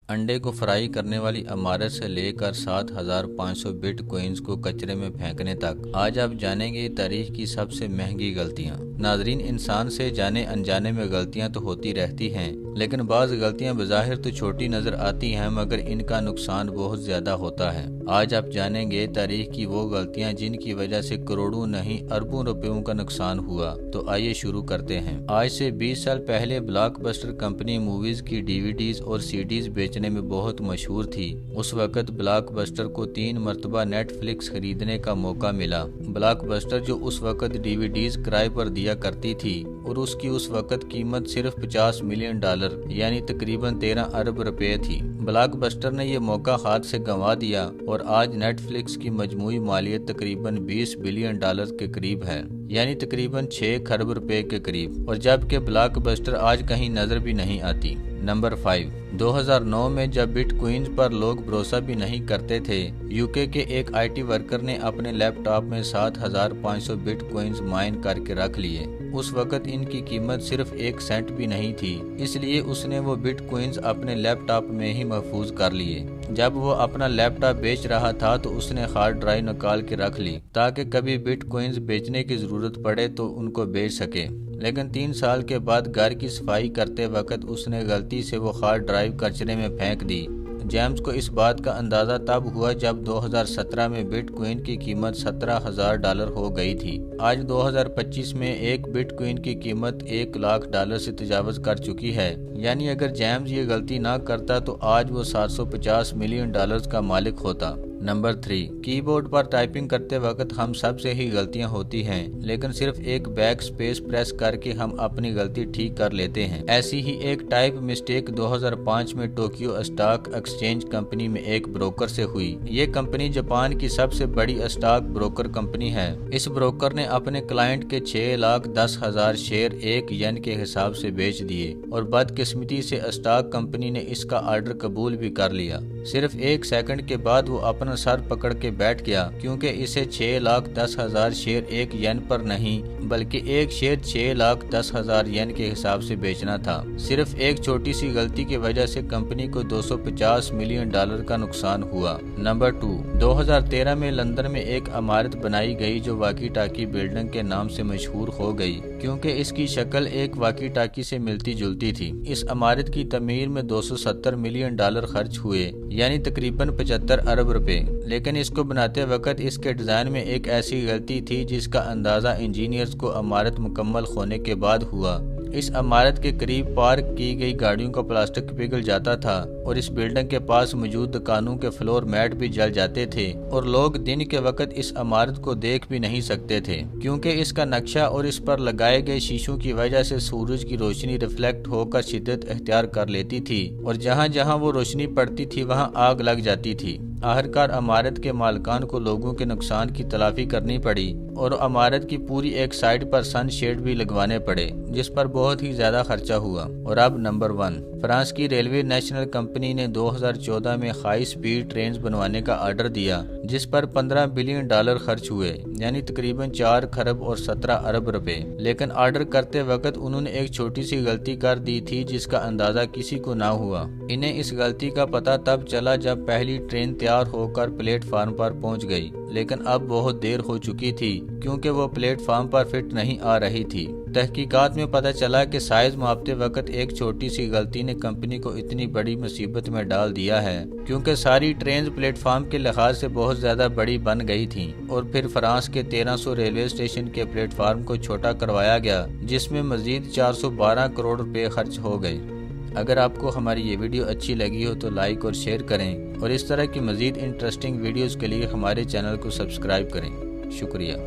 अंडे को फ्राई करने वाली अमारत से लेकर 7,500 बिट कोइंस को कचरे में फेंकने तक, आज आप जानेंगे तारीख की सबसे महंगी गलतियां। नाजरीन, इंसान से जाने अनजाने में गलतियां तो होती रहती हैं, लेकिन बाज़ गलतियां बज़ाहिर तो छोटी नज़र आती हैं मगर इनका नुकसान बहुत ज़्यादा होता है। आज आप जानेंगे तारीख की वो गलतियां जिनकी वजह से करोड़ों नहीं अरबों रुपयों का नुकसान हुआ। तो आइए शुरू करते हैं। आज से 20 साल पहले ब्लॉकबस्टर कंपनी मूवीज़ की डीवीडीज और सीडीज बेचने में बहुत मशहूर थी। उस वक़्त ब्लॉकबस्टर को 3 मरतबा नेटफ्लिक्स खरीदने का मौका मिला। ब्लॉकबस्टर जो उस वक़्त डीवीडीज किराए पर दिया करती थी और उसकी उस वक़्त कीमत सिर्फ $50 मिलियन यानी तकरीबन 13 अरब रुपए थी। ब्लॉकबस्टर ने यह मौका हाथ से गंवा दिया और आज नेटफ्लिक्स की मजमूई मालियत तकरीबन $20 बिलियन के करीब है, यानी तकरीबन 6 खरब रुपए के करीब, और जबकि ब्लॉकबस्टर आज कहीं नजर भी नहीं आती। नंबर 5, 2009 में जब बिटकॉइंस पर लोग भरोसा भी नहीं करते थे, यूके के एक आईटी वर्कर ने अपने लैपटॉप में 7,500 बिटकॉइंस माइन करके रख लिए। उस वक़्त इनकी कीमत सिर्फ 1 सेंट भी नहीं थी, इसलिए उसने वो बिटकॉइंस अपने लैपटॉप में ही महफूज कर लिए। जब वो अपना लैपटॉप बेच रहा था तो उसने हार्ड ड्राइव निकाल के रख ली ताकि कभी बिटकॉइंस बेचने की ज़रूरत पड़े तो उनको बेच सके। लेकिन 3 साल के बाद घर की सफाई करते वक्त उसने गलती से वो हार्ड ड्राइव कचरे में फेंक दी। जेम्स को इस बात का अंदाज़ा तब हुआ जब 2017 में बिटकॉइन की कीमत $17,000 हो गई थी। आज 2025 में एक बिटकॉइन की कीमत $1,00,000 से तजावज़ कर चुकी है, यानी अगर जेम्स ये गलती ना करता तो आज वो $750 मिलियन का मालिक होता। नंबर 3, कीबोर्ड पर टाइपिंग करते वक्त हम सब से ही गलतियां होती हैं, लेकिन सिर्फ एक बैक स्पेस प्रेस करके हम अपनी गलती ठीक कर लेते हैं। ऐसी ही एक टाइप मिस्टेक 2005 में टोक्यो स्टॉक एक्सचेंज कंपनी में एक ब्रोकर से हुई। ये कंपनी जापान की सबसे बड़ी स्टॉक ब्रोकर कंपनी है। इस ब्रोकर ने अपने क्लाइंट के 6,10,000 शेयर $1 के हिसाब से बेच दिए और बदकिस्मती से स्टॉक कंपनी ने इसका ऑर्डर कबूल भी कर लिया। सिर्फ 1 सेकंड के बाद वो अपना सर पकड़ के बैठ गया, क्योंकि इसे 6,10,000 शेयर $1 पर नहीं बल्कि एक शेयर $6,10,000 के हिसाब से बेचना था। सिर्फ एक छोटी सी गलती की वजह से कंपनी को $250 मिलियन का नुकसान हुआ। नंबर 2, 2013 में लंदन में एक इमारत बनाई गई जो वाकी टाकी बिल्डिंग के नाम से मशहूर हो गई, क्योंकि इसकी शक्ल एक वाकी टाकी से मिलती जुलती थी। इस इमारत की तमीर में $270 मिलियन खर्च हुए, यानी तकरीबन 75 अरब रुपए। लेकिन इसको बनाते वक्त इसके डिजाइन में एक ऐसी गलती थी जिसका अंदाजा इंजीनियर्स को इमारत मुकम्मल होने के बाद हुआ। इस इमारत के करीब पार्क की गई गाड़ियों का प्लास्टिक पिघल जाता था और इस बिल्डिंग के पास मौजूद दुकानों के फ्लोर मैट भी जल जाते थे और लोग दिन के वक्त इस इमारत को देख भी नहीं सकते थे, क्योंकि इसका नक्शा और इस पर लगाए गए शीशों की वजह से सूरज की रोशनी रिफ्लेक्ट होकर शिद्दत इख्तियार कर लेती थी और जहां जहां वो रोशनी पड़ती थी वहां आग लग जाती थी। आखिरकार इमारत के मालिकान को लोगों के नुकसान की तलाफी करनी पड़ी और इमारत की पूरी एक साइड पर सन शेड भी लगवाने पड़े, जिस पर बहुत ही ज्यादा खर्चा हुआ। और अब नंबर 1, फ्रांस की रेलवे नेशनल कंपनी ने 2014 में हाई स्पीड ट्रेन बनवाने का ऑर्डर दिया, जिस पर $15 बिलियन खर्च हुए, यानी तकरीबन 4 खरब और 17 अरब रुपए। लेकिन ऑर्डर करते वक्त उन्होंने एक छोटी सी गलती कर दी थी जिसका अंदाजा किसी को ना हुआ। इन्हें इस गलती का पता तब चला जब पहली ट्रेन तैयार होकर प्लेटफार्म पर पहुंच गई, लेकिन अब बहुत देर हो चुकी थी क्योंकि वो प्लेटफार्म पर फिट नहीं आ रही थी। तहकीकात में पता चला कि साइज मापते वक्त एक छोटी सी गलती ने कंपनी को इतनी बड़ी मुसीबत में डाल दिया है, क्योंकि सारी ट्रेन प्लेटफार्म के लिहाज से बहुत ज्यादा बड़ी बन गई थी और फिर फ्रांस के 1300 रेलवे स्टेशन के प्लेटफार्म को छोटा करवाया गया, जिसमें मजीद 412 करोड़ रुपए खर्च हो गए। अगर आपको हमारी ये वीडियो अच्छी लगी हो तो लाइक और शेयर करें और इस तरह की मजीद इंटरेस्टिंग वीडियोस के लिए हमारे चैनल को सब्सक्राइब करें। शुक्रिया।